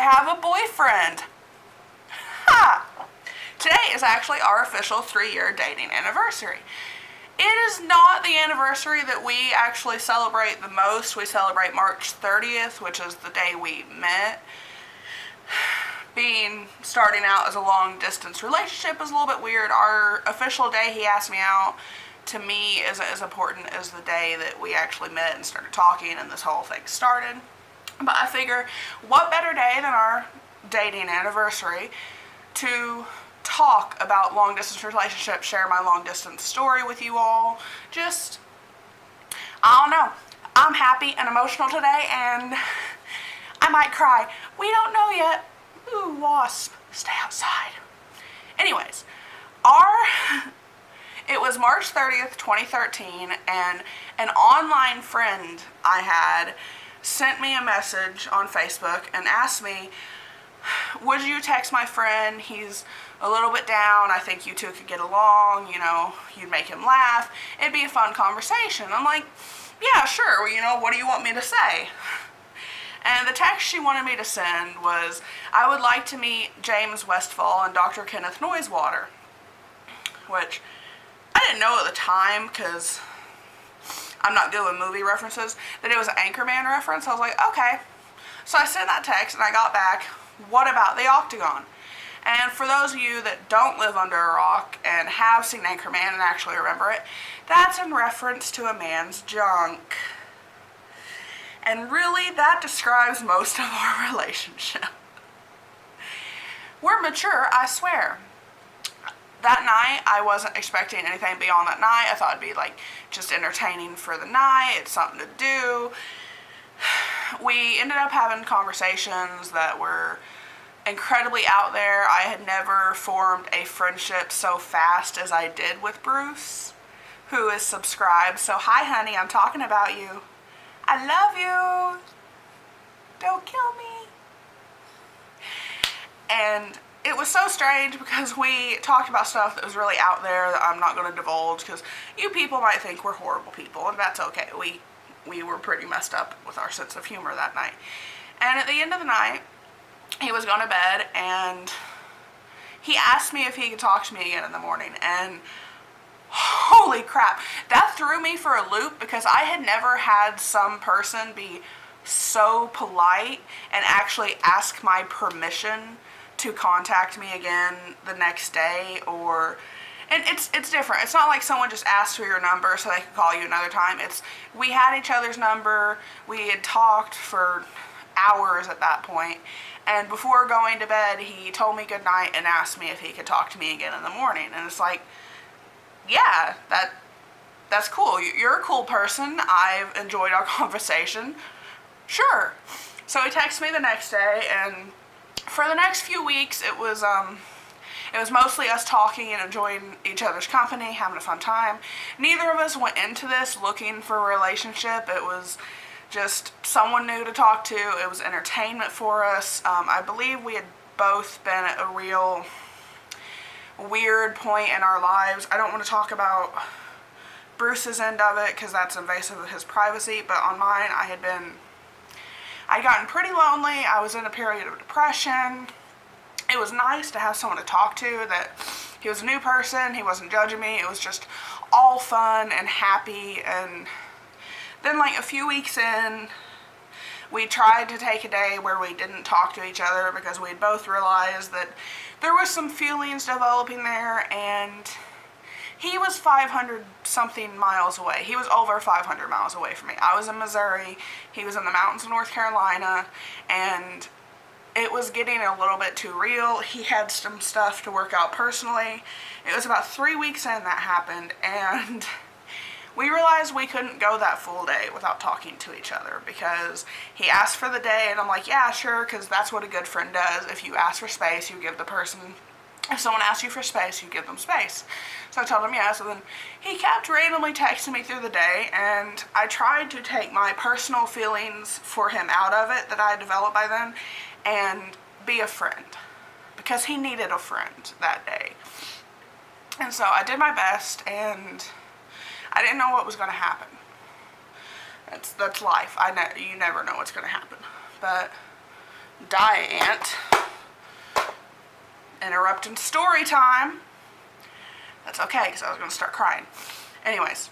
have a boyfriend. Ha! Today is actually our official 3-year dating anniversary. It is not the anniversary that we actually celebrate the most. We celebrate March 30th, which is the day we met. Starting out as a long distance relationship is a little bit weird. Our official day he asked me out, to me, isn't as important as the day that we actually met and started talking and this whole thing started. But I figure, what better day than our dating anniversary to talk about long distance relationships, share my long distance story with you all. Just, I don't know. I'm happy and emotional today, and I might cry. We don't know yet. Ooh, wasp, stay outside. Anyways, it was March 30th, 2013, and an online friend I had sent me a message on Facebook and asked me, would you text my friend? He's a little bit down. I think you two could get along. You'd make him laugh. It'd be a fun conversation. I'm like, yeah, sure. Well, what do you want me to say? And the text she wanted me to send was, I would like to meet James Westfall and Dr. Kenneth Noisewater, which I didn't know at the time because I'm not good with movie references, that it was an Anchorman reference. I was like, okay. So I sent that text and I got back, what about the Octagon? And for those of you that don't live under a rock and have seen Anchorman and actually remember it, that's in reference to a man's junk. And really, that describes most of our relationship. We're mature, I swear. That night, I wasn't expecting anything beyond that night. I thought it'd be just entertaining for the night. It's something to do. We ended up having conversations that were incredibly out there. I had never formed a friendship so fast as I did with Bruce, who is subscribed. So hi honey, I'm talking about you. I love you. Don't kill me. And it was so strange because we talked about stuff that was really out there that I'm not going to divulge because you people might think we're horrible people, and that's okay. We were pretty messed up with our sense of humor that night. And at the end of the night, he was going to bed, and he asked me if he could talk to me again in the morning. And holy crap, that threw me for a loop because I had never had some person be so polite and actually ask my permission to contact me again the next day. And it's different. It's not like someone just asked for your number so they could call you another time. We had each other's number. We had talked for hours at that point. And before going to bed, he told me goodnight and asked me if he could talk to me again in the morning. And it's like, yeah, that's cool. You're a cool person. I've enjoyed our conversation. Sure. So he texted me the next day, and for the next few weeks, it was mostly us talking and enjoying each other's company, having a fun time. Neither of us went into this looking for a relationship. It was just someone new to talk to. It was entertainment for us. I believe we had both been at a real weird point in our lives. I don't want to talk about Bruce's end of it because that's invasive of his privacy, but on mine, I'd gotten pretty lonely. I was in a period of depression. It was nice to have someone to talk to, that he was a new person, he wasn't judging me. It was just all fun and happy. And then a few weeks in, we tried to take a day where we didn't talk to each other because we'd both realized that there was some feelings developing there, and he was 500 something miles away. He was over 500 miles away from me. I was in Missouri. He was in the mountains of North Carolina, and it was getting a little bit too real. He had some stuff to work out personally. It was about 3 weeks in that happened, and we realized we couldn't go that full day without talking to each other because he asked for the day, and I'm like, yeah, sure, because that's what a good friend does. If you ask for space, you give the person. If someone asks you for space, you give them space. So I told him yes, and then he kept randomly texting me through the day, and I tried to take my personal feelings for him out of it that I had developed by then and be a friend because he needed a friend that day. And so I did my best, and I didn't know what was going to happen. That's life. You never know what's going to happen. But Die Aunt. Interrupting story time. That's okay, because I was going to start crying. Anyways,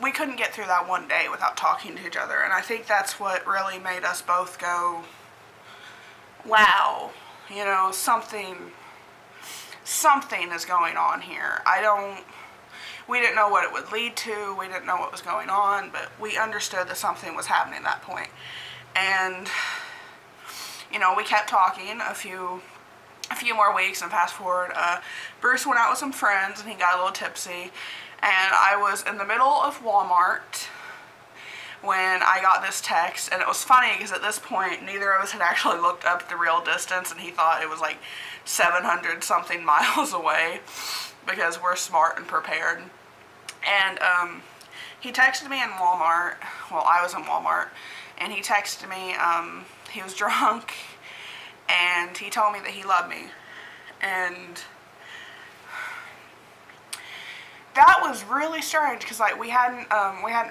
we couldn't get through that one day without talking to each other, and I think that's what really made us both go, wow, something is going on here. We didn't know what it would lead to, we didn't know what was going on, but we understood that something was happening at that point. And, we kept talking a few more weeks, and fast forward, Bruce went out with some friends, and he got a little tipsy, and I was in the middle of Walmart when I got this text, and it was funny because at this point neither of us had actually looked up the real distance, and he thought it was like 700 something miles away because we're smart and prepared. And he texted me in Walmart. Well, I was in Walmart, and he texted me. He was drunk, and he told me that he loved me, and that was really strange because we hadn't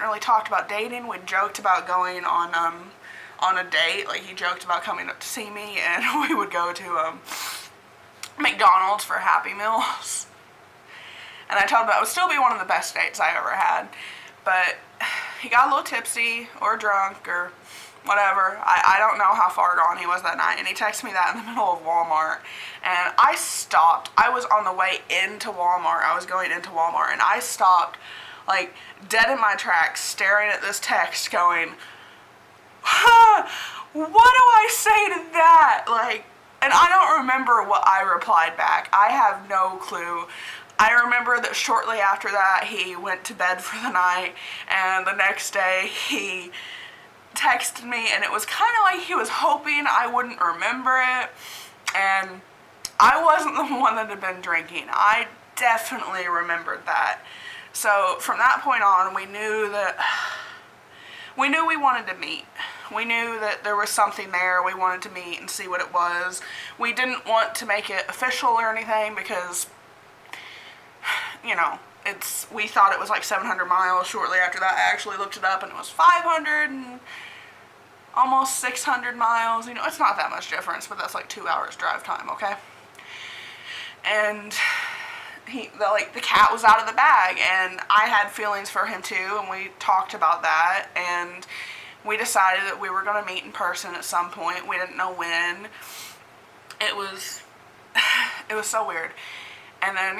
really talked about dating. We joked about going on a date. Like, he joked about coming up to see me, and we would go to McDonald's for Happy Meals. And I told him that would still be one of the best dates I ever had. But he got a little tipsy or drunk or whatever. I don't know how far gone he was that night. And he texted me that in the middle of Walmart. And I stopped. I was on the way into Walmart. I was going into Walmart. And I stopped, like, dead in my tracks, staring at this text going, what do I say to that? Like, and I don't remember what I replied back. I have no clue. I remember that shortly after that, he went to bed for the night, and the next day he texted me, and it was kind of like he was hoping I wouldn't remember it, and I wasn't the one that had been drinking. I definitely remembered that. So from that point on, we knew we wanted to meet. We knew that there was something there. We wanted to meet and see what it was. We didn't want to make it official or anything because, we thought it was like 700 miles. Shortly after that, I actually looked it up, and it was 500 and almost 600 miles. It's not that much difference, but that's like 2 hours drive time, okay? And the cat was out of the bag, and I had feelings for him too, and we talked about that, and we decided that we were going to meet in person at some point. We didn't know when. It was so weird. And then,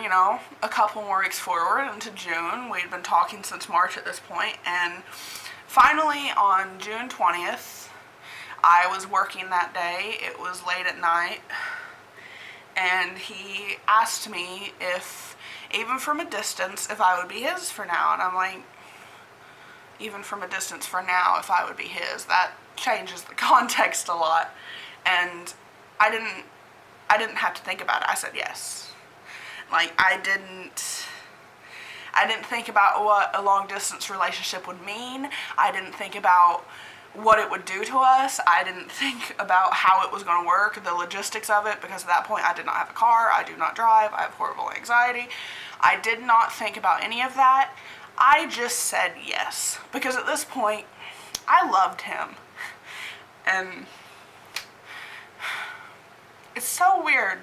a couple more weeks forward into June, we'd been talking since March at this point, and finally on June 20th, I was working that day. It was late at night, and he asked me if, even from a distance, if I would be his for now. And I'm like, even from a distance for now, if I would be his, that changes the context a lot. And I didn't have to think about it. I said yes. Like, I didn't think about what a long distance relationship would mean. I didn't think about what it would do to us. I didn't think about how it was going to work, the logistics of it, because at that point I did not have a car, I do not drive, I have horrible anxiety. I did not think about any of that. I just said yes, because at this point, I loved him. And it's so weird,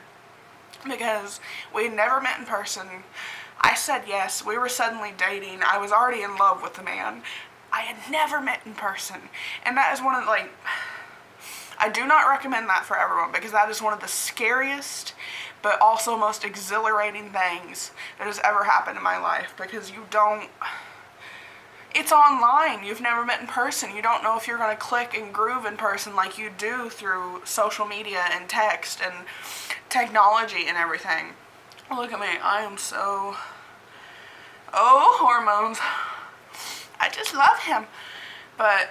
because we had never met in person. I said yes. We were suddenly dating. I was already in love with the man. I had never met in person. And that is one of, I do not recommend that for everyone, because that is one of the scariest but also most exhilarating things that has ever happened in my life, because it's online. You've never met in person. You don't know if you're going to click and groove in person like you do through social media and text and technology and everything. Look at me. I am so... Oh, hormones. I just love him. But...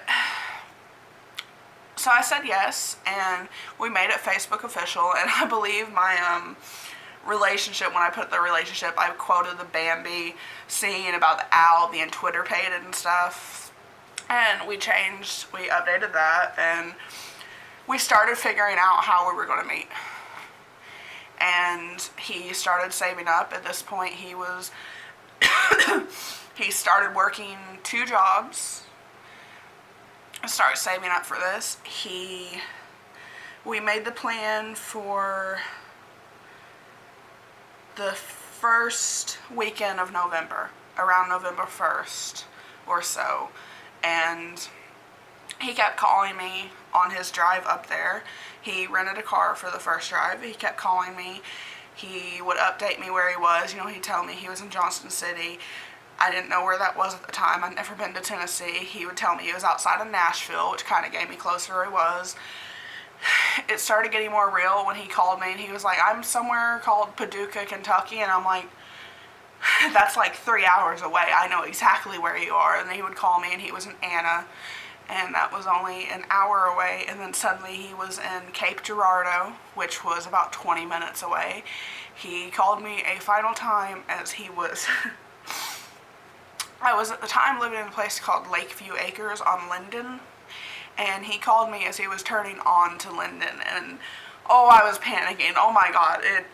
So I said yes, and we made it Facebook official, and I believe my relationship, when I put the relationship, I quoted the Bambi scene about the owl being Twitter-pated and stuff, and we updated that, and we started figuring out how we were going to meet. And he started saving up. At this point, he started working 2 jobs. start saving up for this, we made the plan for the first weekend of November, around November 1st or so, and he kept calling me on his drive up there. He rented a car for the first drive. He kept calling me. He would update me where he was. He'd tell me he was in Johnston City. I didn't know where that was at the time. I'd never been to Tennessee. He would tell me he was outside of Nashville, which kind of gave me closer where he was. It started getting more real when he called me, and he was like, I'm somewhere called Paducah, Kentucky, and I'm like, that's like 3 hours away. I know exactly where you are. And then he would call me, and he was in Anna, and that was only an hour away, and then suddenly he was in Cape Girardeau, which was about 20 minutes away. He called me a final time as he was... I was at the time living in a place called Lakeview Acres on Linden, and he called me as he was turning on to Linden, and I was panicking. Oh my God, it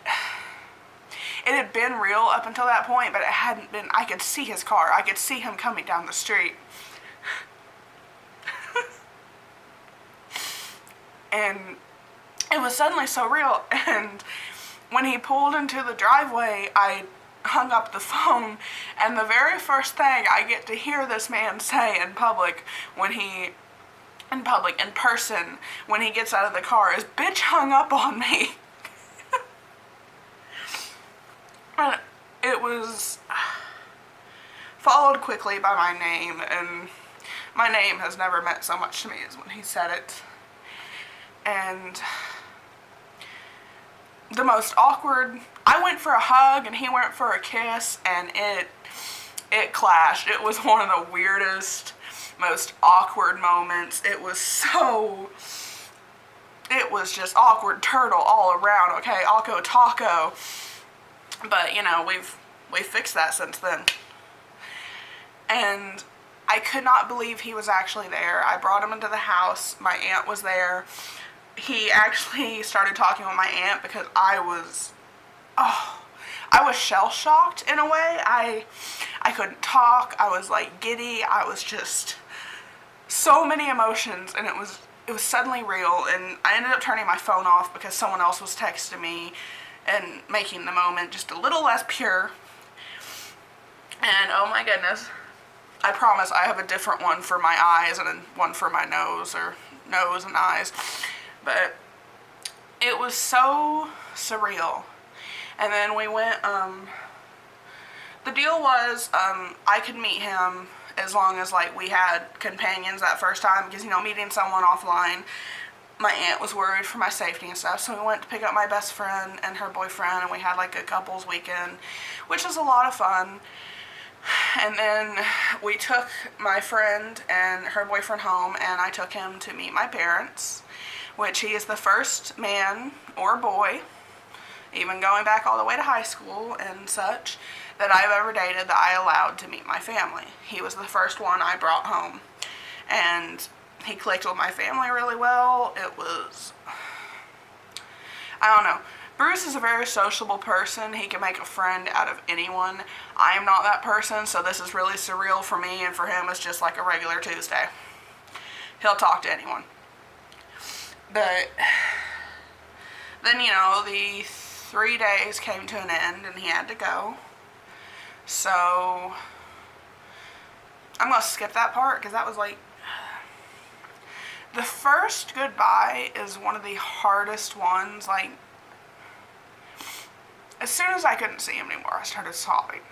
had been real up until that point, but it hadn't been. I could see his car. I could see him coming down the street. And it was suddenly so real, and when he pulled into the driveway, I hung up the phone, and the very first thing I get to hear this man say in person, when he gets out of the car, is, "Bitch hung up on me." And it was followed quickly by my name, and my name has never meant so much to me as when he said it. And the most awkward, I went for a hug and he went for a kiss, and it clashed. It was one of the weirdest, most awkward moments. It was just awkward turtle all around. Okay, Akko Taco. But we've fixed that since then. And I could not believe he was actually there. I brought him into the house. My aunt was there. He actually started talking with my aunt because I was shell-shocked in a way. I couldn't talk. I was like giddy. I was just so many emotions, and it was suddenly real. And I ended up turning my phone off because someone else was texting me and making the moment just a little less pure. And oh my goodness, I promise I have a different one for my eyes and one for my nose, or nose and eyes. But it was so surreal. And then we went, the deal was, I could meet him as long as, we had companions that first time, because, meeting someone offline, my aunt was worried for my safety and stuff, so we went to pick up my best friend and her boyfriend, and we had, a couples weekend, which was a lot of fun. And then we took my friend and her boyfriend home, and I took him to meet my parents, which he is the first man or boy, even going back all the way to high school and such, that I've ever dated that I allowed to meet my family. He was the first one I brought home, and he clicked with my family really well. It was, I don't know. Bruce is a very sociable person. He can make a friend out of anyone. I am not that person, so this is really surreal for me, and for him it's just like a regular Tuesday. He'll talk to anyone. But then, the 3 days came to an end, and he had to go. So I'm going to skip that part, because that was the first goodbye is one of the hardest ones. As soon as I couldn't see him anymore, I started sobbing.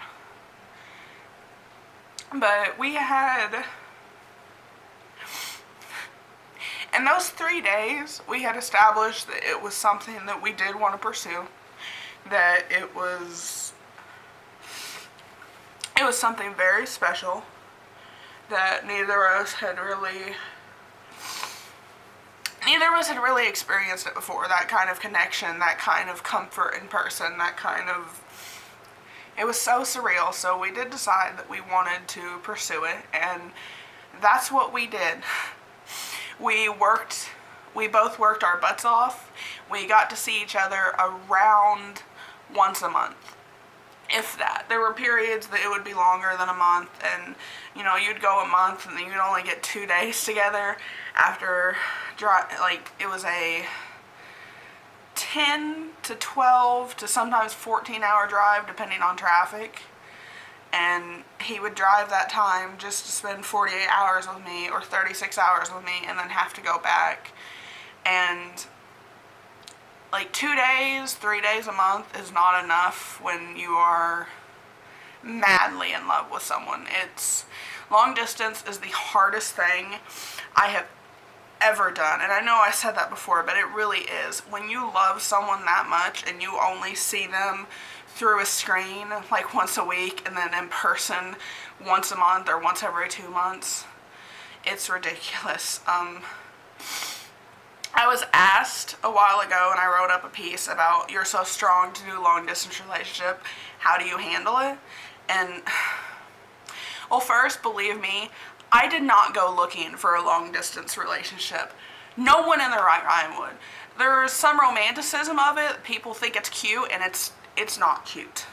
But we had, in those 3 days, we had established that it was something that we did want to pursue, that it was something very special, that neither of us had really experienced it before, that kind of connection, that kind of comfort in person, it was so surreal. So we did decide that we wanted to pursue it, and that's what we did. We both worked our butts off. We got to see each other around once a month. if that. There were periods that it would be longer than a month, and you know, you'd go a month and then you'd only get 2 days together after like it was a 10 to 12 to sometimes 14-hour drive depending on traffic, and he would drive that time just to spend 48 hours with me or 36 hours with me and then have to go back. And like 2 days, 3 days a month is not enough when you are madly in love with someone. Long distance is the hardest thing I have ever done. And I know I said that before, but it really is. When you love someone that much and you only see them through a screen like once a week and then in person once a month or once every 2 months, it's ridiculous. I was asked a while ago, and I wrote up a piece about, you're so strong to do a long distance relationship, how do you handle it? And well, first, believe me, I did not go looking for a long distance relationship. No one in their right mind would. There's some romanticism of it. People think it's cute, and it's not cute.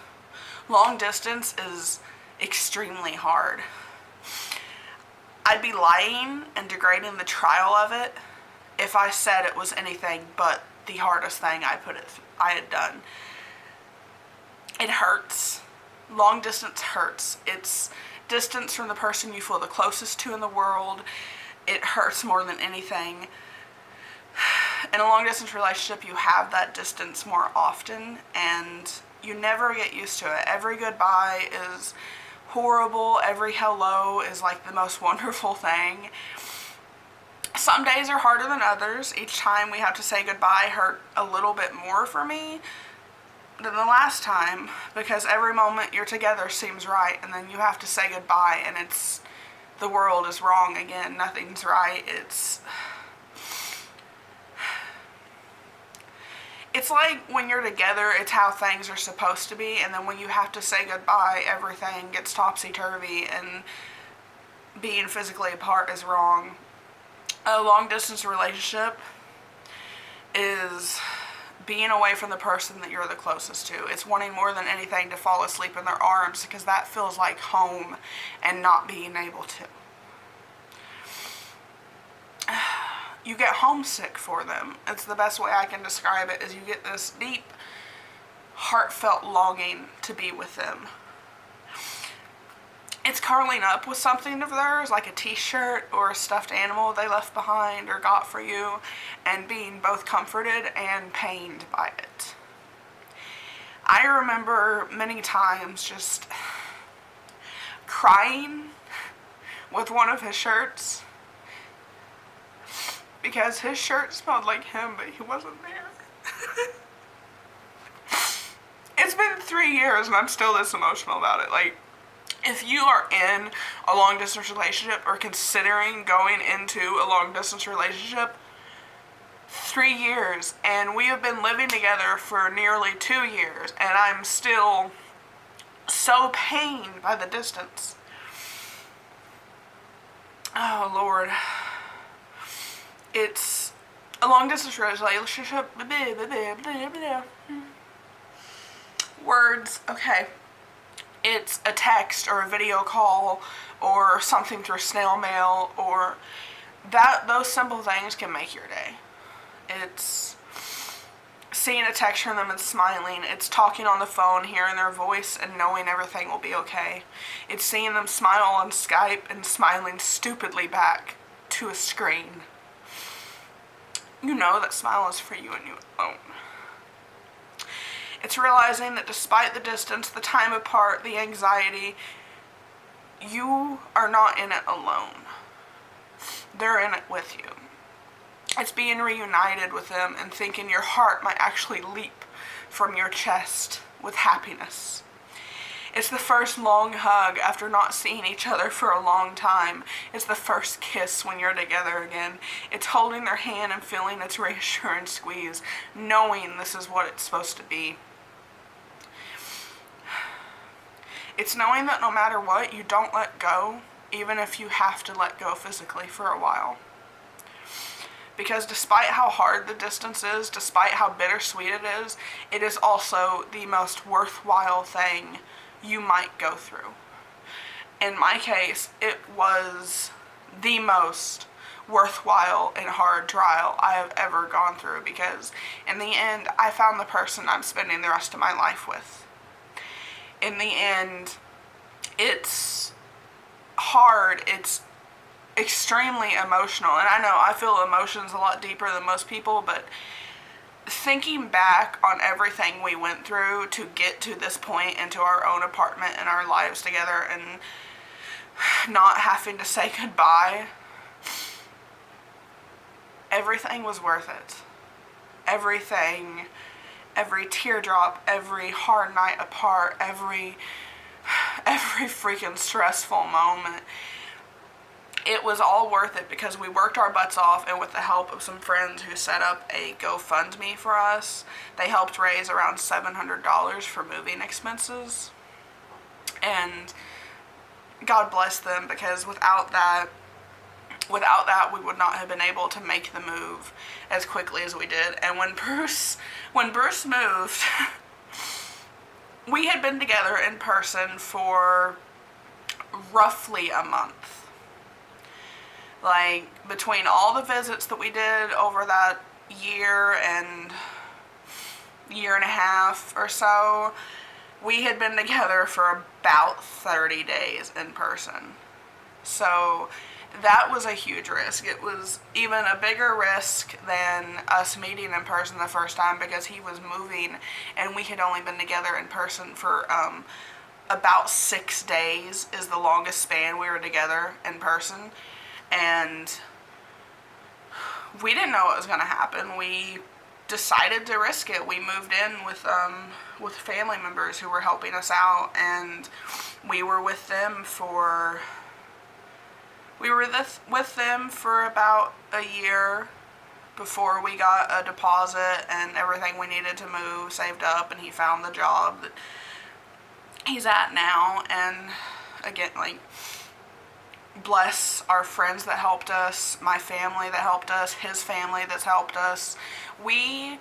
Long distance is extremely hard. I'd be lying and degrading the trial of it if I said it was anything but the hardest thing I had done. It hurts. Long distance hurts. It's distance from the person you feel the closest to in the world. It hurts more than anything. In a long distance relationship, you have that distance more often, and you never get used to it. Every goodbye is horrible. Every hello is like the most wonderful thing. Some days are harder than others. Each time we have to say goodbye hurt a little bit more for me than the last time, because every moment you're together seems right, and then you have to say goodbye and the world is wrong again. Nothing's right. It's like when you're together, it's how things are supposed to be, and then when you have to say goodbye, everything gets topsy-turvy, and being physically apart is wrong. A long-distance relationship is being away from the person that you're the closest to. It's wanting more than anything to fall asleep in their arms, because that feels like home, and not being able to. You get homesick for them. It's the best way I can describe it, is you get this deep, heartfelt longing to be with them. It's curling up with something of theirs, like a t-shirt or a stuffed animal they left behind or got for you, and being both comforted and pained by it. I remember many times just crying with one of his shirts, because his shirt smelled like him, but he wasn't there. It's been 3 years and I'm still this emotional about it. Like, if you are in a long distance relationship or considering going into a long distance relationship, 3 years, and we have been living together for nearly 2 years, and I'm still so pained by the distance. Oh Lord. It's a long distance relationship. Words, okay. It's a text or a video call or something through snail mail, or those simple things can make your day. It's seeing a text from them and smiling. It's talking on the phone, hearing their voice and knowing everything will be okay. It's seeing them smile on Skype and smiling stupidly back to a screen. You know that smile is for you and you alone. It's realizing that despite the distance, the time apart, the anxiety, you are not in it alone. They're in it with you. It's being reunited with them and thinking your heart might actually leap from your chest with happiness. It's the first long hug after not seeing each other for a long time. It's the first kiss when you're together again. It's holding their hand and feeling its reassuring squeeze, knowing this is what it's supposed to be. It's knowing that no matter what, you don't let go, even if you have to let go physically for a while. Because despite how hard the distance is, despite how bittersweet it is also the most worthwhile thing you might go through. In my case, it was the most worthwhile and hard trial I have ever gone through, because in the end, I found the person I'm spending the rest of my life with. In the end, it's hard, it's extremely emotional, and I know I feel emotions a lot deeper than most people, but thinking back on everything we went through to get to this point into our own apartment and our lives together, and not having to say goodbye, everything was worth it. Everything, every teardrop, every hard night apart, every freaking stressful moment, it was all worth it, because we worked our butts off, and with the help of some friends who set up a GoFundMe for us, they helped raise around $700 for moving expenses. And God bless them, because without that, we would not have been able to make the move as quickly as we did. And when Bruce moved, we had been together in person for roughly a month. Like, between all the visits that we did over that year and a half or so, we had been together for about 30 days in person. So that was a huge risk. It was even a bigger risk than us meeting in person the first time, because he was moving and we had only been together in person for about 6 days is the longest span we were together in person. And we didn't know what was going to happen. We decided to risk it. We moved in with family members who were helping us out, and we were with them for about a year before we got a deposit and everything we needed to move saved up, and he found the job that he's at now. And again, like, bless our friends that helped us, my family that helped us, his family that's helped us. We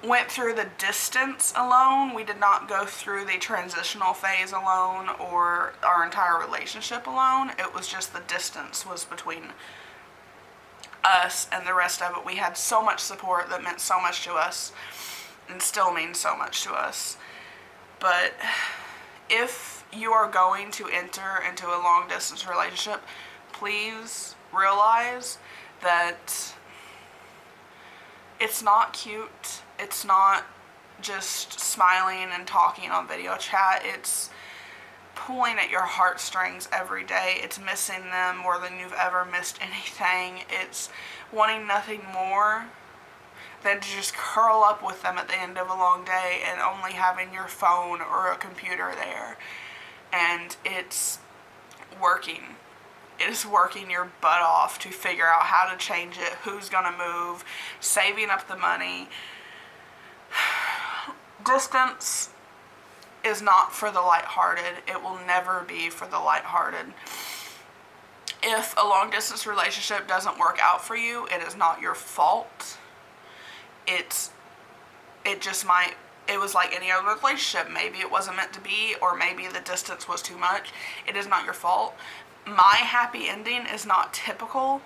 went through the distance alone. We did not go through the transitional phase alone or our entire relationship alone. It was just the distance was between us and the rest of it. We had so much support that meant so much to us and still means so much to us. But if you are going to enter into a long distance relationship, please realize that it's not cute. It's not just smiling and talking on video chat. It's pulling at your heartstrings every day. It's missing them more than you've ever missed anything. It's wanting nothing more than to just curl up with them at the end of a long day and only having your phone or a computer there. And it's working. It is working your butt off to figure out how to change it, who's going to move, saving up the money. Distance is not for the lighthearted. It will never be for the lighthearted. If a long distance relationship doesn't work out for you, it is not your fault. It just might. It was like any other relationship. Maybe it wasn't meant to be, or maybe the distance was too much. It is not your fault. My happy ending is not typical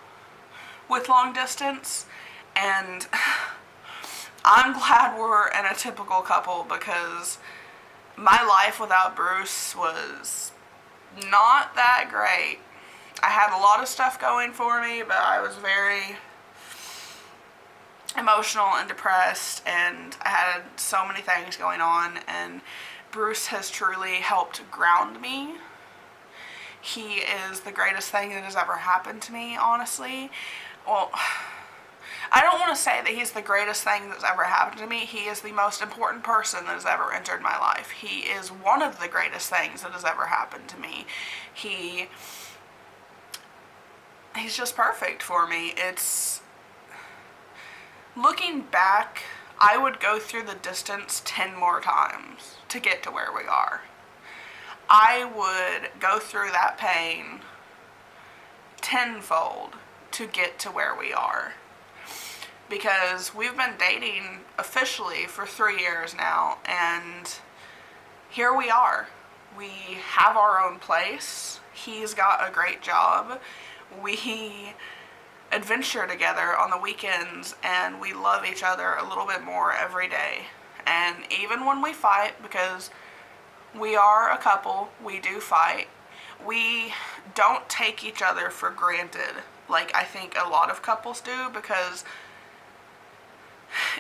with long distance, and I'm glad we're in a typical couple, because my life without Bruce was not that great. I had a lot of stuff going for me, but I was very emotional and depressed, and I had so many things going on, and Bruce has truly helped ground me. He is the greatest thing that has ever happened to me, honestly. Well, I don't want to say that he's the greatest thing that's ever happened to me. He is the most important person that has ever entered my life. He is one of the greatest things that has ever happened to me. He's just perfect for me. It's looking back, I would go through the distance 10 more times to get to where we are. I would go through that pain tenfold to get to where we are. because we've been dating officially for 3 years now, and here we are. We have our own place. He's got a great job. We adventure together on the weekends, and we love each other a little bit more every day. And even when we fight, because we are a couple, we do fight, we don't take each other for granted like I think a lot of couples do, because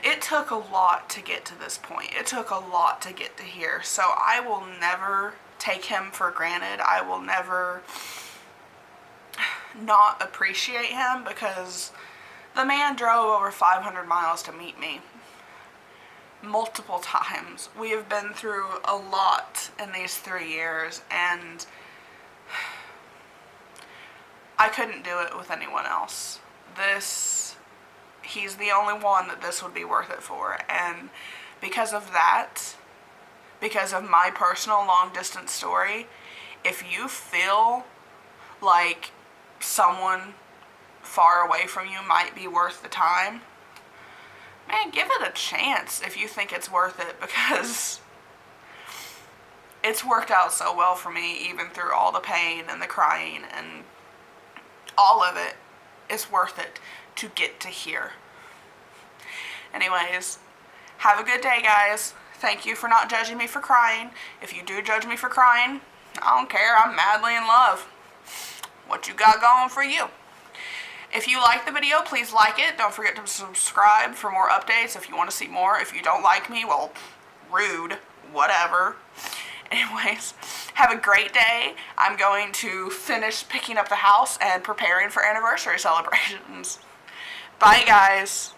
it took a lot to get to this point. It took a lot to get to here. So I will never take him for granted. I will never not appreciate him, because the man drove over 500 miles to meet me multiple times. We have been through a lot in these 3 years, and I couldn't do it with anyone else. He's the only one that this would be worth it for. And because of that, because of my personal long distance story, if you feel like someone far away from you might be worth the time, man, give it a chance if you think it's worth it, because it's worked out so well for me, even through all the pain and the crying and all of it. It's worth it to get to here. Anyways, have a good day, guys. Thank you for not judging me for crying. If you do judge me for crying, I don't care. I'm madly in love. What you got going for you? If you like the video, please like it. Don't forget to subscribe for more updates if you want to see more. If you don't like me, well, rude. Whatever. Anyways, have a great day. I'm going to finish picking up the house and preparing for anniversary celebrations. Bye, guys.